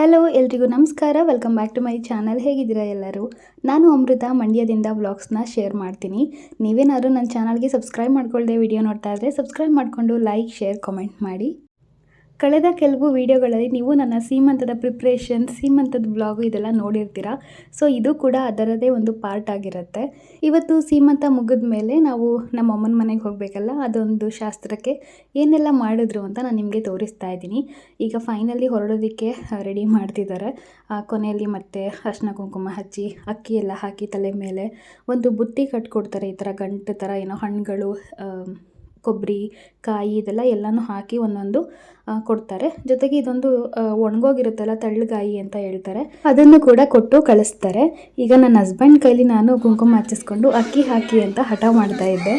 Hello ಎಲ್ರಿಗೂ ನಮಸ್ಕಾರ. Welcome back to my channel. ಹೇಗಿದ್ದೀರಾ ಎಲ್ಲರೂ? ನಾನು ಅಮೃತ ಮಂಡ್ಯದಿಂದ ವ್ಲಾಗ್ಸ್ನ ಶೇರ್ ಮಾಡ್ತೀನಿ. ನೀವೇನಾದರೂ ನನ್ನ ಚಾನಲ್ಗೆ ಸಬ್ಸ್ಕ್ರೈಬ್ ಮಾಡ್ಕೊಳ್ಳದೆ ವಿಡಿಯೋ ನೋಡ್ತಾ ಇದ್ದರೆ ಸಬ್ಸ್ಕ್ರೈಬ್ ಮಾಡಿಕೊಂಡು ಲೈಕ್, ಶೇರ್, ಕಾಮೆಂಟ್ ಮಾಡಿ. ಕಳೆದ ಕೆಲವು ವೀಡಿಯೋಗಳಲ್ಲಿ ನೀವು ನನ್ನ ಸೀಮಂತದ ಪ್ರಿಪ್ರೇಷನ್, ಸೀಮಂತದ ವ್ಲಾಗು ಇದೆಲ್ಲ ನೋಡಿರ್ತೀರ. ಸೊ ಇದು ಕೂಡ ಅದರದೇ ಒಂದು ಪಾರ್ಟ್ ಆಗಿರುತ್ತೆ. ಇವತ್ತು ಸೀಮಂತ ಮುಗಿದ ಮೇಲೆ ನಾವು ನಮ್ಮ ಅಮ್ಮನ ಮನೆಗೆ ಹೋಗಬೇಕಲ್ಲ, ಅದೊಂದು ಶಾಸ್ತ್ರಕ್ಕೆ ಏನೆಲ್ಲ ಮಾಡಿದ್ರು ಅಂತ ನಾನು ನಿಮಗೆ ತೋರಿಸ್ತಾ ಇದ್ದೀನಿ. ಈಗ ಫೈನಲಿ ಹೊರಡೋದಕ್ಕೆ ರೆಡಿ ಮಾಡ್ತಿದ್ದಾರೆ. ಕೊನೆಯಲ್ಲಿ ಮತ್ತೆ ಅರಿಶಿನ ಕುಂಕುಮ ಹಚ್ಚಿ ಅಕ್ಕಿ ಎಲ್ಲ ಹಾಕಿ ತಲೆ ಮೇಲೆ ಒಂದು ಬುತ್ತಿ ಕಟ್ಕೊಡ್ತಾರೆ. ಈ ಥರ ಗಂಟು ಥರ ಏನೋ ಹಣ್ಣುಗಳು, ಕೊಬ್ಬರಿ, ಕಾಯಿ ಇದೆಲ್ಲ ಎಲ್ಲನೂ ಹಾಕಿ ಒಂದೊಂದು ಕೊಡ್ತಾರೆ. ಜೊತೆಗೆ ಇದೊಂದು ಒಣಗೋಗಿರುತ್ತಲ್ಲ, ತಳ್ಳಗಾಯಿ ಅಂತ ಹೇಳ್ತಾರೆ, ಅದನ್ನು ಕೂಡ ಕೊಟ್ಟು ಕಳಿಸ್ತಾರೆ. ಈಗ ನನ್ನ ಹಸ್ಬೆಂಡ್ ಕೈಲಿ ನಾನು ಕುಂಕುಮ ಹಚ್ಚಿಸ್ಕೊಂಡು ಅಕ್ಕಿ ಹಾಕಿ ಅಂತ ಹಠ ಮಾಡ್ತಾ ಇದ್ದೆ.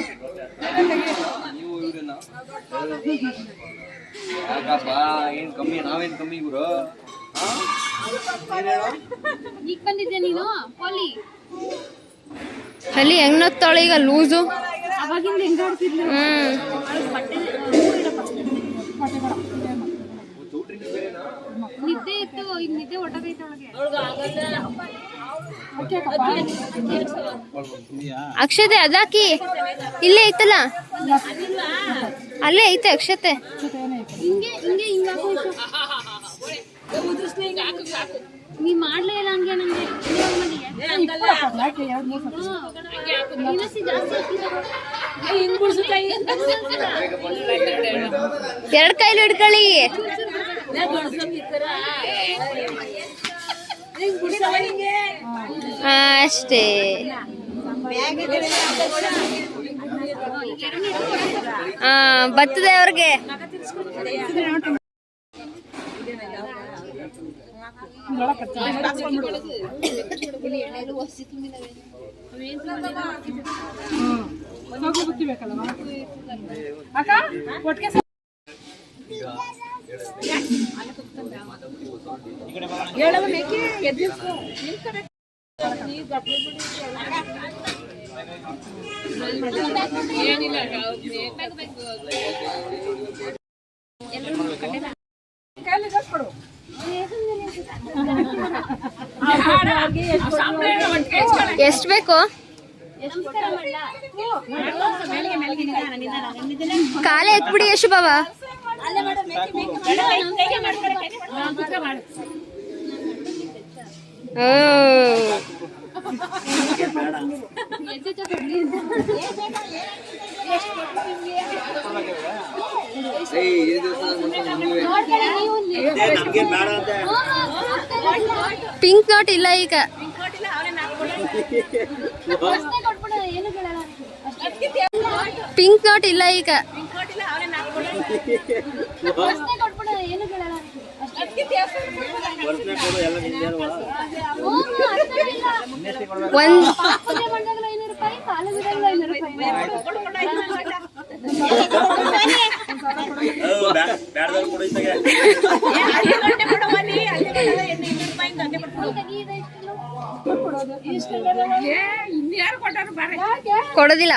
ಅಲ್ಲಿ ಹೆಂಗ್ ನೋಡ್ತಾಳೆ ಈಗ ಲೂಸು. ನಿದ್ದೆ ಇತ್ತು, ಈಗ ನಿದ್ದೆ ಹೊಟ್ಟಗೈತೆ ಒಳಗೆ. ಅಕ್ಷತೆ ಅದಾಕಿ ಇಲ್ಲೇ ಐತಲ್ಲ, ಅಲ್ಲೇ ಐತೆ ಅಕ್ಷತೆ. ಹಿಂಗೆ ಹಿಂಗೆ ಹಿಂಗಾಕು ನೀ ಮಾಡ್ಲೇ ಇಲ್ಲ ಹಂಗೆ. ನಂಗೆ ಎರಡ್ ಕೈಲಿ ಹಿಡ್ಕೊಳ್ಳಿ ಅಷ್ಟೇ. ಬರ್ತದೆ ಅವ್ರಿಗೆ. ಎಷ್ಟು ಬೇಕು? ಕಾಲೇ ಎತ್ಬಿಡಿ ಯಶು ಬಾಬಾ. ಪಿಂಕ್ ನೋಟ್ ಇಲ್ಲ ಈಗ. ಪಿಂಕ್ ನೋಟ್ ಇಲ್ಲ ಈಗ. ಕೊಡೋದಿಲ್ಲ.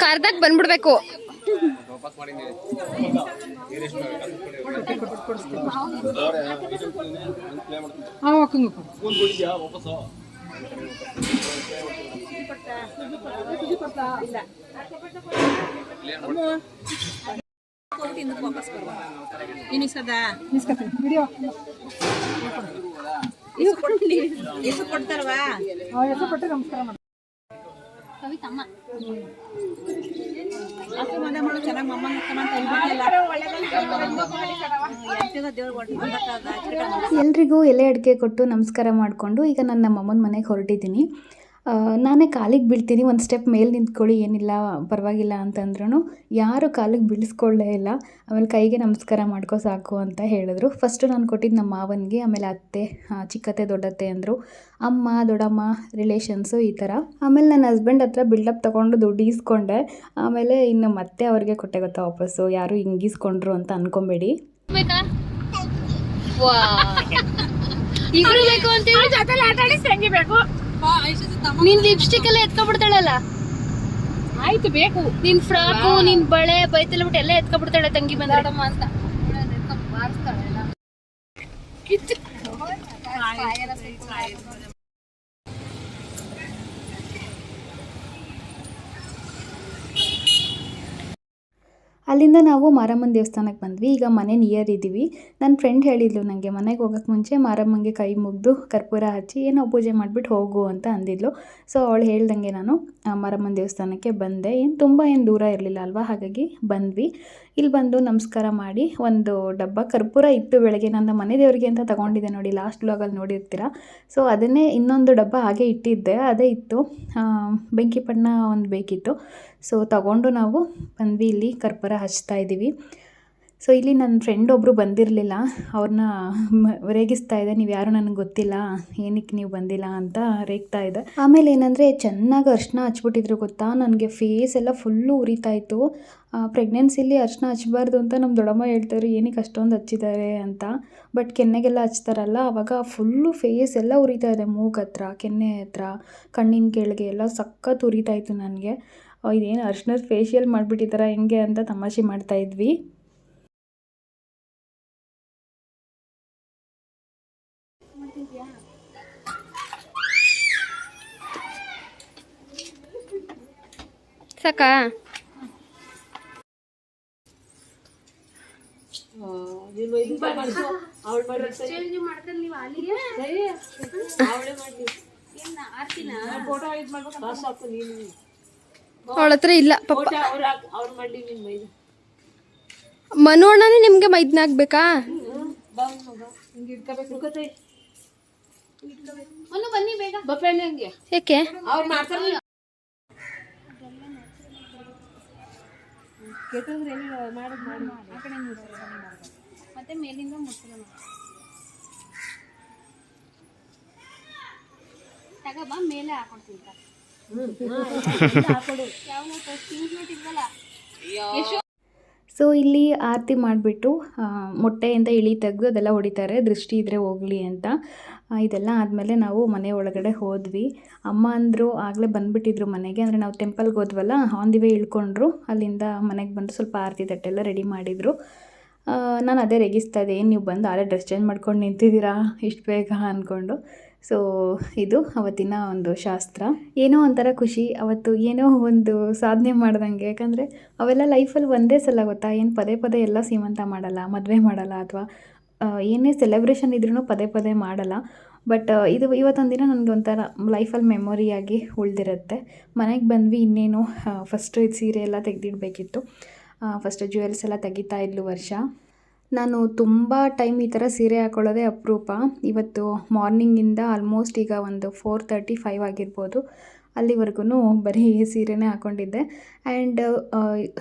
ಕಾರ್ದಾಗ ಬಂದ್ಬಿಡ್ಬೇಕು. ಎಲ್ರಿಗೂ ಎಲೆ ಅಡಿಕೆ ಕೊಟ್ಟು ನಮಸ್ಕಾರ ಮಾಡಿಕೊಂಡು ಈಗ ನನ್ನ ಅಮ್ಮನ ಮನೆಗೆ ಹೊರಟಿದ್ದೀನಿ. ನಾನೇ ಕಾಲಿಗೆ ಬೀಳ್ತೀನಿ, ಒಂದು ಸ್ಟೆಪ್ ಮೇಲೆ ನಿಂತ್ಕೊಳ್ಳಿ ಏನಿಲ್ಲ ಪರವಾಗಿಲ್ಲ ಅಂತಂದ್ರೂ ಯಾರು ಕಾಲಿಗೆ ಬೀಳಿಸ್ಕೊಳ್ಳೇ ಇಲ್ಲ. ಆಮೇಲೆ ಕೈಗೆ ನಮಸ್ಕಾರ ಮಾಡ್ಕೊ ಸಾಕು ಅಂತ ಹೇಳಿದ್ರು. ಫಸ್ಟು ನಾನು ಕೊಟ್ಟಿದ್ದು ನಮ್ಮ ಮಾವನಿಗೆ, ಆಮೇಲೆ ಅತ್ತೆ, ಚಿಕ್ಕತ್ತೆ, ದೊಡ್ಡತ್ತೆ ಅಂದರು, ಅಮ್ಮ, ದೊಡ್ಡಮ್ಮ, ರಿಲೇಷನ್ಸು ಈ ಥರ. ಆಮೇಲೆ ನನ್ನ ಹಸ್ಬೆಂಡ್ ಹತ್ರ ಬಿಲ್ಡಪ್ ತೊಗೊಂಡು ದುಡ್ಡು ಈಸ್ಕೊಂಡೆ. ಆಮೇಲೆ ಇನ್ನು ಮತ್ತೆ ಅವ್ರಿಗೆ ಕೊಟ್ಟೆ ಗೊತ್ತಾ ವಾಪಸ್ಸು. ಯಾರು ಹಿಂಗಿಸ್ಕೊಂಡ್ರು ಅಂತ ಅನ್ಕೊಬೇಡಿ. ಬೇಕಾ ಇಬ್ರು ಬೇಕು ಅಂತ ಜೊತೆಲಿ ಆಟ ಆಡಿ ತಂಗಿ ಬೇಕು. ನಿನ್ ಲಿಪ್ಸ್ಟಿಕ್ ಎಲ್ಲ ಎತ್ಕೊಬಿಡ್ತಾಳಲ್ಲ. ಆಯ್ತು ಬೇಕು. ನಿನ್ ಫ್ರಾಕು, ನಿನ್ ಬಳೆ ಬೈತಲ್ಲ ಬಿಟ್ಟು ಎಲ್ಲ ಎತ್ಕೊಬಿಡ್ತಾಳೆ ತಂಗಿ ಬಂದಮ್ಮ ಅಂತ. ಅಲ್ಲಿಂದ ನಾವು ಮಾರಮ್ಮನ ದೇವಸ್ಥಾನಕ್ಕೆ ಬಂದ್ವಿ. ಈಗ ಮನೆ ನಿಯರ್ ಇದ್ದೀವಿ. ನನ್ನ ಫ್ರೆಂಡ್ ಹೇಳಿದ್ಲು ನನಗೆ, ಮನೆಗೆ ಹೋಗೋಕ್ಕೆ ಮುಂಚೆ ಮಾರಮ್ಮಂಗೆ ಕೈ ಮುಗಿದು ಕರ್ಪೂರ ಹಚ್ಚಿ ಏನೋ ಪೂಜೆ ಮಾಡಿಬಿಟ್ಟು ಹೋಗು ಅಂತ ಅಂದಿದ್ಲು. ಸೊ ಅವಳು ಹೇಳ್ದಂಗೆ ನಾನು ಮಾರಮ್ಮನ ದೇವಸ್ಥಾನಕ್ಕೆ ಬಂದೆ. ತುಂಬ ದೂರ ಇರಲಿಲ್ಲ ಅಲ್ವಾ, ಹಾಗಾಗಿ ಬಂದ್ವಿ. ಇಲ್ಲಿ ಬಂದು ನಮಸ್ಕಾರ ಮಾಡಿ ಒಂದು ಡಬ್ಬ ಕರ್ಪೂರ ಇತ್ತು ಬೆಳಗ್ಗೆ, ನನ್ನ ಮನೆ ದೇವರಿಗೆ ಅಂತ ತೊಗೊಂಡಿದ್ದೆ ನೋಡಿ, ಲಾಸ್ಟ್ ವ್ಲಾಗಲ್ಲಿ ನೋಡಿರ್ತೀರ. ಸೊ ಅದನ್ನೇ ಇನ್ನೊಂದು ಡಬ್ಬ ಹಾಗೆ ಇಟ್ಟಿದ್ದೆ, ಅದೇ ಇತ್ತು. ಬೆಂಕಿ ಪಣ್ಣ ಒಂದು ಬೇಕಿತ್ತು. ಸೊ ತಗೊಂಡು ನಾವು ಬಂದ್ವಿ, ಇಲ್ಲಿ ಕರ್ಪೂರ ಹಚ್ತಾ ಇದ್ದೀವಿ. ಸೊ ಇಲ್ಲಿ ನನ್ನ ಫ್ರೆಂಡ್ ಒಬ್ಬರು ಬಂದಿರಲಿಲ್ಲ, ಅವ್ರನ್ನ ರೇಗಿಸ್ತಾ ಇದೆ, ನೀವು ಯಾರು ನನಗೆ ಗೊತ್ತಿಲ್ಲ, ಏನಕ್ಕೆ ನೀವು ಬಂದಿಲ್ಲ ಅಂತ ರೇಗ್ತಾ ಇದೆ. ಆಮೇಲೆ ಏನಂದರೆ ಚೆನ್ನಾಗಿ ಅರ್ಶಿನ ಹಚ್ಬಿಟ್ಟಿದ್ರು ಗೊತ್ತಾ, ನನಗೆ ಫೇಸ್ ಎಲ್ಲ ಫುಲ್ಲು ಉರಿತಾಯಿತ್ತು. ಪ್ರೆಗ್ನೆನ್ಸಿಲಿ ಅರ್ಶಿನ ಹಚ್ಚಬಾರ್ದು ಅಂತ ನಮ್ಮ ದೊಡ್ಡಮ್ಮ ಹೇಳ್ತಾರೆ, ಏನಕ್ಕೆ ಅಷ್ಟೊಂದು ಹಚ್ಚಿದ್ದಾರೆ ಅಂತ. ಬಟ್ ಕೆನ್ನೆಗೆಲ್ಲ ಹಚ್ತಾರಲ್ಲ, ಆವಾಗ ಫುಲ್ಲು ಫೇಸ್ ಎಲ್ಲ ಉರಿತಾ ಇದೆ, ಮೂಗು ಹತ್ರ, ಕೆನ್ನೆ ಹತ್ರ, ಕಣ್ಣಿನ ಕೆಳಗೆ ಎಲ್ಲ ಸಖತ್ ಉರಿತಾಯಿತ್ತು ನನಗೆ. ಇದೇನು ಅರ್ಶಿನದ ಫೇಶಿಯಲ್ ಮಾಡಿಬಿಟ್ಟಿದ್ದಾರ ಹೆಂಗೆ ಅಂತ ತಮಾಷೆ ಮಾಡ್ತಾಯಿದ್ವಿ. ಸಾಕಾ? ಅವಳ ಹತ್ರ ಇಲ್ಲ ಪಾಪ. ಮನು ಅಣ್ಣನೇ ನಿಮ್ಗೆ ಮೈದ್ನಾಗ್ಬೇಕಾ? ಬನ್ನಿ ಬೇಗ. ಯಾಕೆ? ಮತ್ತೆ ಮೇಲಿಂದ ಮುಚ್ಚಲ ತಗಬ, ಮೇಲೆ ಹಾಕೊಡ್ತೀನಿ. ಸೊ ಇಲ್ಲಿ ಆರತಿ ಮಾಡಿಬಿಟ್ಟು ಮೊಟ್ಟೆಯಿಂದ ಇಳಿ ತೆಗೆದು ಅದೆಲ್ಲ ಹೊಡಿತಾರೆ, ದೃಷ್ಟಿ ಇದ್ದರೆ ಹೋಗಲಿ ಅಂತ. ಇದೆಲ್ಲ ಆದಮೇಲೆ ನಾವು ಮನೆ ಒಳಗಡೆ ಹೋದ್ವಿ. ಅಮ್ಮ ಅಂದರು ಆಗಲೇ ಬಂದುಬಿಟ್ಟಿದ್ರು ಮನೆಗೆ, ಅಂದರೆ ನಾವು ಟೆಂಪಲ್ಗೆ ಹೋದ್ವಲ್ಲ, ಆನ್ ದಿ ವೇ ಇಳ್ಕೊಂಡ್ರು. ಅಲ್ಲಿಂದ ಮನೆಗೆ ಬಂದು ಸ್ವಲ್ಪ ಆರತಿ ತಟ್ಟೆಲ್ಲ ರೆಡಿ ಮಾಡಿದರು. ನಾನು ಅದೇ ರೇಗಿಸ್ತಾ ಇದ್ದೆ, ಏನು ನೀವು ಬಂದು ಆಲೇ ಡ್ರೆಸ್ ಚೇಂಜ್ ಮಾಡ್ಕೊಂಡು ನಿಂತಿದ್ದೀರಾ ಇಷ್ಟು ಬೇಗ ಅಂದ್ಕೊಂಡು. ಸೊ ಇದು ಅವತ್ತಿನ ಒಂದು ಶಾಸ್ತ್ರ. ಏನೋ ಒಂಥರ ಖುಷಿ, ಅವತ್ತು ಏನೋ ಒಂದು ಸಾಧನೆ ಮಾಡ್ದಂಗೆ. ಯಾಕಂದರೆ ಅವೆಲ್ಲ ಲೈಫಲ್ಲಿ ಒಂದೇ ಸಲ ಗೊತ್ತಾ, ಏನು ಪದೇ ಪದೇ ಎಲ್ಲ ಸೀಮಂತ ಮಾಡಲ್ಲ, ಮದುವೆ ಮಾಡಲ್ಲ, ಅಥವಾ ಏನೇ ಸೆಲೆಬ್ರೇಷನ್ ಇದ್ರೂ ಪದೇ ಪದೇ ಮಾಡಲ್ಲ. ಬಟ್ ಇದು ಇವತ್ತೊಂದು ದಿನ ನನಗೆ ಒಂಥರ ಲೈಫಲ್ಲಿ ಮೆಮೊರಿಯಾಗಿ ಉಳಿದಿರುತ್ತೆ. ಮನೆಗೆ ಬಂದ್ವಿ, ಇನ್ನೇನು ಫಸ್ಟು ಇದು ಸೀರೆ ಎಲ್ಲ ತೆಗೆದಿಡಬೇಕಿತ್ತು. ಫಸ್ಟು ಜ್ಯುವೆಲ್ಸ್ ಎಲ್ಲ ತೆಗಿತಾ ಇದ್ಲು ವರ್ಷ. ನಾನು ತುಂಬ ಟೈಮ್ ಈ ಥರ ಸೀರೆ ಹಾಕೊಳ್ಳೋದೇ ಅಪರೂಪ. ಇವತ್ತು ಮಾರ್ನಿಂಗಿಂದ ಆಲ್ಮೋಸ್ಟ್ ಈಗ ಒಂದು 4:35 ಆಗಿರ್ಬೋದು, ಅಲ್ಲಿವರೆಗೂ ಬರೀ ಸೀರೆನೇ ಹಾಕ್ಕೊಂಡಿದ್ದೆ. ಆ್ಯಂಡ್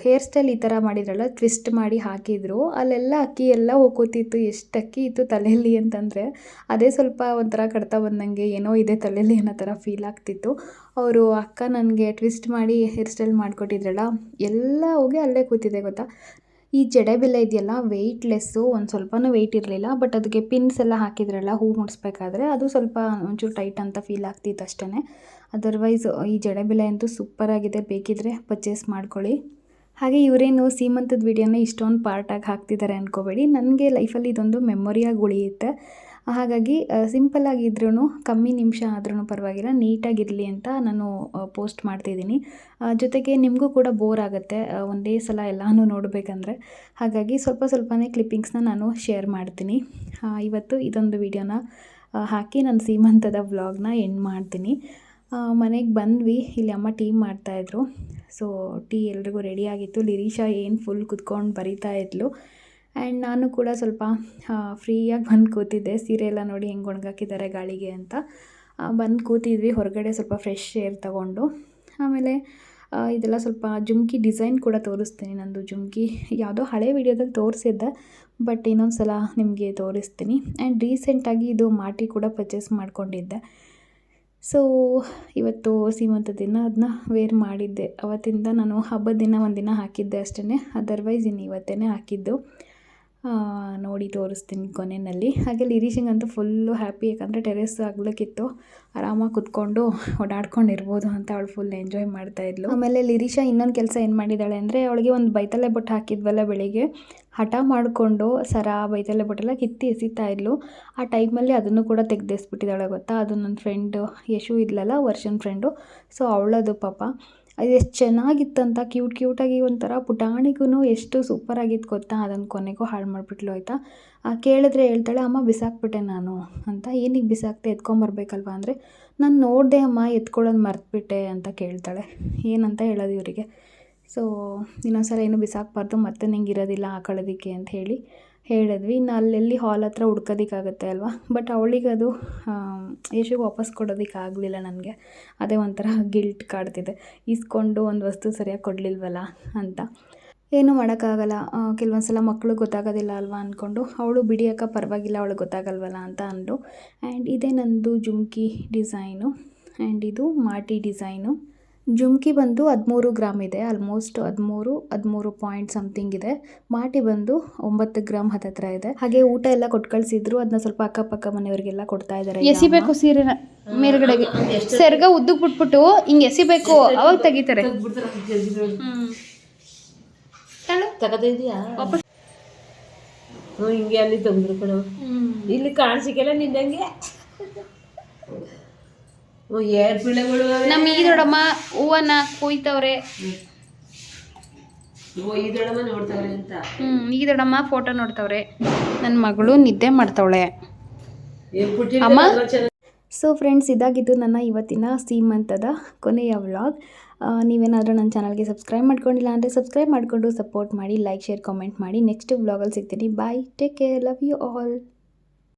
ಹೇರ್ ಸ್ಟೈಲ್ ಈ ಥರ ಮಾಡಿದ್ರಲ್ಲ, ಟ್ವಿಸ್ಟ್ ಮಾಡಿ ಹಾಕಿದ್ರು, ಅಲ್ಲೆಲ್ಲ ಅಕ್ಕಿ ಎಲ್ಲ ಹೋಗ್ಕೋತಿತ್ತು. ಎಷ್ಟು ಅಕ್ಕಿ ಇತ್ತು ತಲೆಯಲ್ಲಿ ಅಂತಂದರೆ, ಅದೇ ಸ್ವಲ್ಪ ಒಂಥರ ಕಡ್ತಾ ಬಂದಂಗೆ, ಏನೋ ಇದೆ ತಲೆಯಲ್ಲಿ ಅನ್ನೋ ಥರ ಫೀಲ್ ಆಗ್ತಿತ್ತು. ಅವರು ಅಕ್ಕ ನನಗೆ ಟ್ವಿಸ್ಟ್ ಮಾಡಿ ಹೇರ್ ಸ್ಟೈಲ್ ಮಾಡಿಕೊಟ್ಟಿದ್ರಲ್ಲ, ಎಲ್ಲ ಹೋಗಿ ಅಲ್ಲೇ ಕೂತಿದೆ ಗೊತ್ತಾ. ಈ ಜಡೆಬಿಲ್ಲೆ ಇದೆಯಲ್ಲ, ವೆಯ್ಟ್ಲೆಸ್ಸು, ಒಂದು ಸ್ವಲ್ಪನೂ ವೆಯ್ಟ್ ಇರಲಿಲ್ಲ. ಬಟ್ ಅದಕ್ಕೆ ಪಿನ್ಸ್ ಎಲ್ಲ ಹಾಕಿದ್ರಲ್ಲ ಹೂ ಮುಡಿಸ್ಬೇಕಾದ್ರೆ, ಅದು ಸ್ವಲ್ಪ ಒಂಚೂರು ಟೈಟ್ ಅಂತ ಫೀಲ್ ಆಗ್ತಿತ್ತು ಅಷ್ಟೇ. ಅದರ್ವೈಸ್ ಈ ಜಡೆಬಿಲ್ಲೆ ಅಂತೂ ಸೂಪರಾಗಿದೆ, ಬೇಕಿದ್ದರೆ ಪರ್ಚೇಸ್ ಮಾಡ್ಕೊಳ್ಳಿ. ಹಾಗೆ ಇವರೇನು ಸೀಮಂತದ ವೀಡಿಯೋನ ಇಷ್ಟೊಂದು ಪಾರ್ಟಾಗಿ ಹಾಕ್ತಿದ್ದಾರೆ ಅಂದ್ಕೋಬೇಡಿ, ನನಗೆ ಲೈಫಲ್ಲಿ ಇದೊಂದು ಮೆಮೊರಿಯಾಗಿ ಉಳಿಯುತ್ತೆ. ಹಾಗಾಗಿ ಸಿಂಪಲ್ಲಾಗಿದ್ರೂ ಕಮ್ಮಿ ನಿಮಿಷ ಆದ್ರೂ ಪರವಾಗಿಲ್ಲ, ನೀಟಾಗಿರಲಿ ಅಂತ ನಾನು ಪೋಸ್ಟ್ ಮಾಡ್ತಿದ್ದೀನಿ. ಜೊತೆಗೆ ನಿಮಗೂ ಕೂಡ ಬೋರ್ ಆಗುತ್ತೆ ಒಂದೇ ಸಲ ಎಲ್ಲನೂ ನೋಡಬೇಕಂದ್ರೆ. ಹಾಗಾಗಿ ಸ್ವಲ್ಪನೇ ಕ್ಲಿಪ್ಪಿಂಗ್ಸ್ನ ನಾನು ಶೇರ್ ಮಾಡ್ತೀನಿ. ಇವತ್ತು ಇದೊಂದು ವಿಡಿಯೋನ ಹಾಕಿ ನಾನು ಸೀಮಂತದ ವ್ಲಾಗ್ನ ಎಂಡ್ ಮಾಡ್ತೀನಿ. ಮನೆಗೆ ಬಂದ್ವಿ, ಇಲ್ಲಿ ಅಮ್ಮ ಟೀ ಮಾಡ್ತಾಯಿದ್ರು. ಸೊ ಟೀ ಎಲ್ರಿಗೂ ರೆಡಿಯಾಗಿತ್ತು. ಲಿರೀಶಾ ಏನು ಫುಲ್ ಕುತ್ಕೊಂಡು ಬರಿತಾ ಇದ್ಲು. ಆ್ಯಂಡ್ ನಾನು ಕೂಡ ಸ್ವಲ್ಪ ಫ್ರೀಯಾಗಿ ಬಂದು ಕೂತಿದ್ದೆ, ಸೀರೆ ಎಲ್ಲ ನೋಡಿ ಹೆಂಗೆ ಒಣಗಾಕಿದ್ದಾರೆ ಗಾಳಿಗೆ ಅಂತ. ಬಂದು ಕೂತಿದ್ವಿ ಹೊರಗಡೆ ಸ್ವಲ್ಪ ಫ್ರೆಶ್ ಏರ್ ತಗೊಂಡು. ಆಮೇಲೆ ಇದೆಲ್ಲ ಸ್ವಲ್ಪ ಜುಮ್ಕಿ ಡಿಸೈನ್ ಕೂಡ ತೋರಿಸ್ತೀನಿ. ನಂದು ಜುಮ್ಕಿ ಯಾವುದೋ ಹಳೆ ವೀಡಿಯೋದಲ್ಲಿ ತೋರಿಸಿದ್ದೆ, ಬಟ್ ಇನ್ನೊಂದು ಸಲ ನಿಮಗೆ ತೋರಿಸ್ತೀನಿ. ಆ್ಯಂಡ್ ರೀಸೆಂಟಾಗಿ ಇದು ಮಾಟಿ ಕೂಡ ಪರ್ಚೇಸ್ ಮಾಡ್ಕೊಂಡಿದ್ದೆ. ಸೊ ಇವತ್ತು ಸೀಮಂತ ದಿನ ಅದನ್ನ ವೇರ್ ಮಾಡಿದ್ದೆ. ಅವತ್ತಿಂದ ನಾನು ಹಬ್ಬದ ದಿನ ಒಂದಿನ ಹಾಕಿದ್ದೆ ಅಷ್ಟೇ, ಅದರ್ವೈಸ್ ಇನ್ನು ಇವತ್ತೇ ಹಾಕಿದ್ದು. ನೋಡಿ ತೋರಿಸ್ತೀನಿ ಕೊನೆಯಲ್ಲಿ. ಹಾಗೆ ಲಿರೀಶಿಂಗ್ ಅಂತೂ ಫುಲ್ಲು ಹ್ಯಾಪಿ, ಯಾಕಂದರೆ ಟೆರೆಸ್ ಆಗಲಿಕ್ಕಿತ್ತು, ಆರಾಮಾಗಿ ಕುತ್ಕೊಂಡು ಓಡಾಡ್ಕೊಂಡಿರ್ಬೋದು ಅಂತ ಅವಳು ಫುಲ್ ಎಂಜಾಯ್ ಮಾಡ್ತಾಯಿದ್ಲು. ಆಮೇಲೆ ಲಿರೀಶಾ ಇನ್ನೊಂದು ಕೆಲಸ ಏನು ಮಾಡಿದ್ದಾಳೆ ಅಂದರೆ, ಅವಳಿಗೆ ಒಂದು ಬೈತಲೆ ಬೊಟ್ಟು ಹಾಕಿದ್ವಲ್ಲ ಬೆಳಿಗ್ಗೆ, ಹಠ ಮಾಡಿಕೊಂಡು ಬೈತಲೆ ಬೊಟ್ಟೆಲ್ಲ ಕಿತ್ತಿ ಎಸಿತಾ ಇದ್ಲು. ಆ ಟೈಮಲ್ಲಿ ಅದನ್ನು ಕೂಡ ತೆಗೆದೆಸ್ಬಿಟ್ಟಿದ್ದಾಳೆ ಗೊತ್ತಾ. ಅದು ನನ್ನ ಫ್ರೆಂಡು ಯಶು ಇದ್ಲಲ್ಲ, ವರ್ಷನ್ ಫ್ರೆಂಡು, ಸೊ ಅವಳದು ಪಾಪ. ಅದು ಎಷ್ಟು ಚೆನ್ನಾಗಿತ್ತಂತ, ಕ್ಯೂಟಾಗಿ ಒಂಥರ ಪುಟಾಣಿಗೂ ಎಷ್ಟು ಸೂಪರಾಗಿತ್ತು ಗೊತ್ತಾ. ಅದನ್ನು ಕೊನೆಗೂ ಹಾಳು ಮಾಡಿಬಿಟ್ಲು ಆಯಿತಾ. ಕೇಳಿದ್ರೆ ಹೇಳ್ತಾಳೆ, ಅಮ್ಮ ಬಿಸಾಕ್ಬಿಟ್ಟೆ ನಾನು ಅಂತ. ಏನಕ್ಕೆ ಬಿಸಾಕ್ತೆ, ಎತ್ಕೊಂಬರ್ಬೇಕಲ್ವ ಅಂದರೆ, ನಾನು ನೋಡಿದೆ ಅಮ್ಮ, ಎತ್ಕೊಳ್ಳೋದು ಮರ್ತುಬಿಟ್ಟೆ ಅಂತ ಕೇಳ್ತಾಳೆ. ಏನಂತ ಹೇಳೋದು ಇವರಿಗೆ. ಸೊ ಇನ್ನೊಂದ್ಸಲ ಏನು ಬಿಸಾಕಬಾರ್ದು, ಮತ್ತೆ ನಿಂಗೆ ಇರೋದಿಲ್ಲ ಹಾಕೊಳ್ಳೋದಕ್ಕೆ ಅಂತ ಹೇಳಿದ್ವಿ. ಇನ್ನು ಅಲ್ಲೆಲ್ಲಿ ಹಾಲ್ ಹತ್ರ ಹುಡ್ಕೋದಕ್ಕಾಗತ್ತೆ ಅಲ್ವಾ. ಬಟ್ ಅವಳಿಗೆ ಅದು ಯಶುಗೆ ವಾಪಸ್ ಕೊಡೋದಕ್ಕಾಗಲಿಲ್ಲ ನನಗೆ. ಅದೇ ಒಂಥರ ಗಿಲ್ಟ್ ಕಾಡ್ತಿದೆ, ಇಸ್ಕೊಂಡು ಒಂದು ವಸ್ತು ಸರಿಯಾಗಿ ಕೊಡಲಿಲ್ವಲ್ಲ ಅಂತ. ಏನೂ ಮಾಡೋಕ್ಕಾಗಲ್ಲ, ಕೆಲವೊಂದು ಸಲ ಮಕ್ಕಳು ಗೊತ್ತಾಗೋದಿಲ್ಲ ಅಲ್ವಾ ಅಂದ್ಕೊಂಡು ಅವಳು ಬಿಡಿಯೋಕ್ಕ ಪರವಾಗಿಲ್ಲ, ಅವಳಿಗೆ ಗೊತ್ತಾಗಲ್ವಲ್ಲ ಅಂತ ಅಂದು. ಆ್ಯಂಡ್ ಇದೇ ನಂದು ಜುಮ್ಕಿ ಡಿಸೈನು, ಆ್ಯಂಡ್ ಇದು ಮಾಟಿ ಡಿಸೈನು. ಜುಮ್ಕಿ ಬಂದು 13 ಗ್ರಾಮ್ ಇದೆ, ಆಲ್ಮೋಸ್ಟ್ 13 ಪಾಯಿಂಟ್ ಸಮಥಿಂಗ್ ಇದೆ. ಮಾಟಿ ಬಂದು 9 ಗ್ರಾಮ್ ಹತ್ತಿರ ಇದೆ. ಹಾಗೆ ಊಟ ಎಲ್ಲ ಕೊಟ್ಟು ಕಳಿಸಿದ್ರು, ಅದನ್ನ ಸ್ವಲ್ಪ ಅಕ್ಕಪಕ್ಕ ಮನೆಯವರಿಗೆಲ್ಲ ಕೊಡ್ತಾ ಇದ್ದಾರೆ. ಎಸಿಬೇಕು ಸೀರೆನ ಮೇಲ್ಗಡೆಗೆ, ಸೆರ್ಗ ಉದ್ದಕ್ಕೆ ಬಿಟ್ಬಿಟ್ಟು ಹಿಂಗೆ ಎಸಿಬೇಕು, ಅವಾಗ ತೆಗಿತಾರೆ. ತಗದಿದ್ಯಾ ಹಿಂಗೆ ಅಲ್ಲಿ ತೆಗೆದ್ರು ಕಣ, ಇಲ್ಲಿ ಕಾಣಿಸಿಕೆಲ್ಲ ನಿನ್ನಂಗೆ ಏರ್ ಪಿಳೆಗಳು. ನಮ್ಮ ಈ ದೊಡ್ಡಮ್ಮ ಹೂವನ್ನ ಕೊಯ್ತವ್ರೆ, ಈ ದೊಡ್ಡಮ್ಮ ನೋಡ್ತಾವ್ರೆ ಅಂತ. ಈ ದೊಡ್ಡಮ್ಮ ಫೋಟೋ ನೋಡ್ತವ್ರೆ. ನನ್ನ ಮಗಳು ನಿದ್ದೆ ಮಾಡ್ತಾವಳೆ. ಅಮ್ಮ ಸೊ ಫ್ರೆಂಡ್ಸ್, ಇದಾಗಿದ್ದು ನನ್ನ ಇವತ್ತಿನ ಸೀಮಂತದ ಕೊನೆಯ ವ್ಲಾಗ್. ನೀವೇನಾದರೂ ನನ್ನ ಚಾನಲ್ಗೆ ಸಬ್ಸ್ಕ್ರೈಬ್ ಮಾಡ್ಕೊಂಡಿಲ್ಲ ಅಂದರೆ ಸಬ್ಸ್ಕ್ರೈಬ್ ಮಾಡಿಕೊಂಡು ಸಪೋರ್ಟ್ ಮಾಡಿ, ಲೈಕ್, ಶೇರ್, ಕಾಮೆಂಟ್ ಮಾಡಿ. ನೆಕ್ಸ್ಟ್ ವ್ಲಾಗಲ್ಲಿ ಸಿಗ್ತೀನಿ. Bye, take care, love you all.